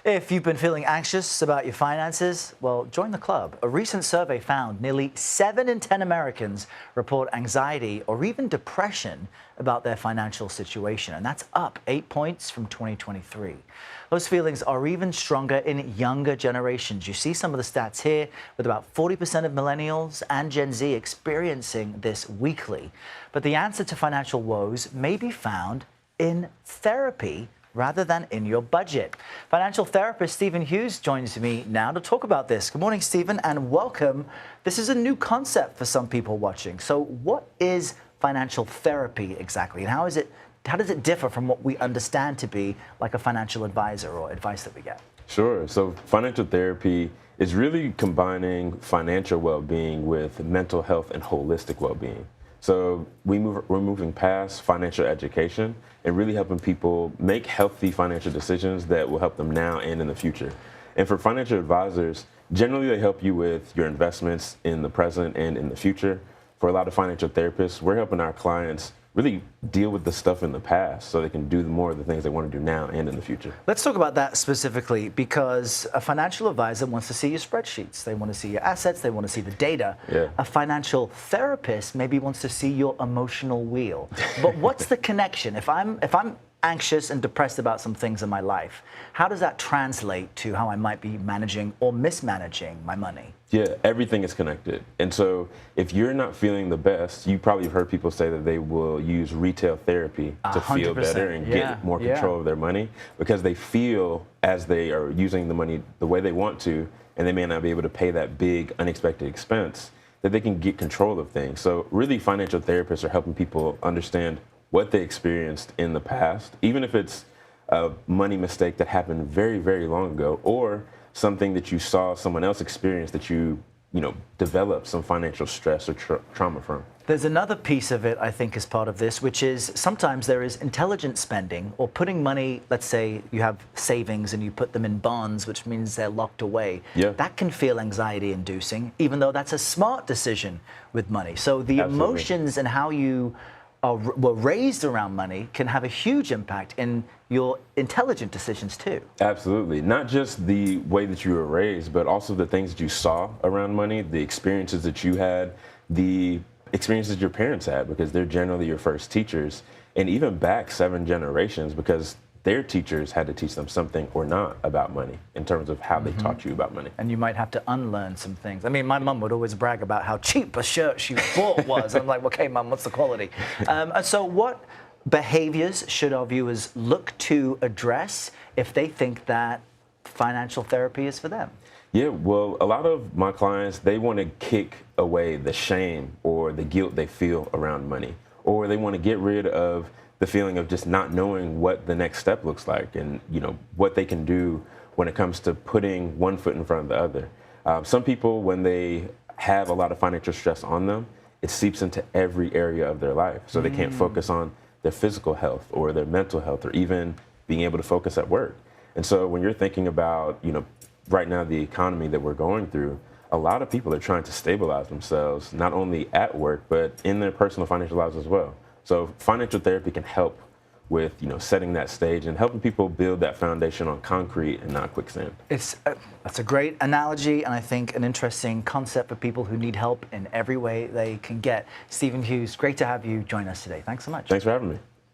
If you've been feeling anxious about your finances, well, join the club. A recent survey found nearly 7 in 10 Americans report anxiety or even depression about their financial situation, and that's up 8 points from 2023. Those feelings are even stronger in younger generations. You see some of the stats here, with about 40% of millennials and Gen Z experiencing this weekly. But the answer to financial woes may be found in therapy rather than in your budget. Financial therapist Steven Hughes joins me now to talk about this. Good morning, Steven, and welcome. This is a new concept for some people watching. So what is financial therapy exactly, and how does it differ from what we understand to be like a financial advisor or advice that we get? Sure. So financial therapy is really combining financial well-being with mental health and holistic well-being. So we're moving past financial education and really helping people make healthy financial decisions that will help them now and in the future. And for financial advisors, generally they help you with your investments in the present and in the future. For a lot of financial therapists, we're helping our clients really deal with the stuff in the past so they can do more of the things they want to do now and in the future. Let's talk about that specifically, because a financial advisor wants to see your spreadsheets. They want to see your assets. They want to see the data. Yeah. A financial therapist maybe wants to see your emotional wheel. But what's the connection? If I'm anxious and depressed about some things in my life, how does that translate to how I might be managing or mismanaging my money? Yeah, everything is connected. And so if you're not feeling the best, you probably have heard people say that they will use retail therapy to feel better and get more control of their money, because they feel as they are using the money the way they want to, and they may not be able to pay that big unexpected expense, that they can get control of things. So really, financial therapists are helping people understand what they experienced in the past, even if it's a money mistake that happened very, very long ago, or something that you saw someone else experience that you developed some financial stress or trauma from. There's another piece of it, I think, as part of this, which is sometimes there is intelligent spending, or putting money, let's say you have savings and you put them in bonds, which means they're locked away. Yeah. That can feel anxiety inducing, even though that's a smart decision with money. So the emotions and how you were raised around money can have a huge impact in your intelligent decisions too. Absolutely. Not just the way that you were raised, but also the things that you saw around money, the experiences that you had, the experiences your parents had, because they're generally your first teachers, and even back 7 generations, because their teachers had to teach them something or not about money in terms of how they taught you about money. And you might have to unlearn some things. I mean, my mum would always brag about how cheap a shirt she bought was. I'm like, okay, mum, what's the quality? And so what behaviors should our viewers look to address if they think that financial therapy is for them? Yeah, well, a lot of my clients, they want to kick away the shame or the guilt they feel around money, or they want to get rid of the feeling of just not knowing what the next step looks like, and what they can do when it comes to putting one foot in front of the other. Some people, when they have a lot of financial stress on them, it seeps into every area of their life. So they can't focus on their physical health or their mental health, or even being able to focus at work. And so when you're thinking about, right now, the economy that we're going through, a lot of people are trying to stabilize themselves, not only at work, but in their personal financial lives as well. So financial therapy can help with, setting that stage and helping people build that foundation on concrete and not quicksand. That's a great analogy, and I think an interesting concept for people who need help in every way they can get. Steven Hughes, great to have you join us today. Thanks so much. Thanks for having me.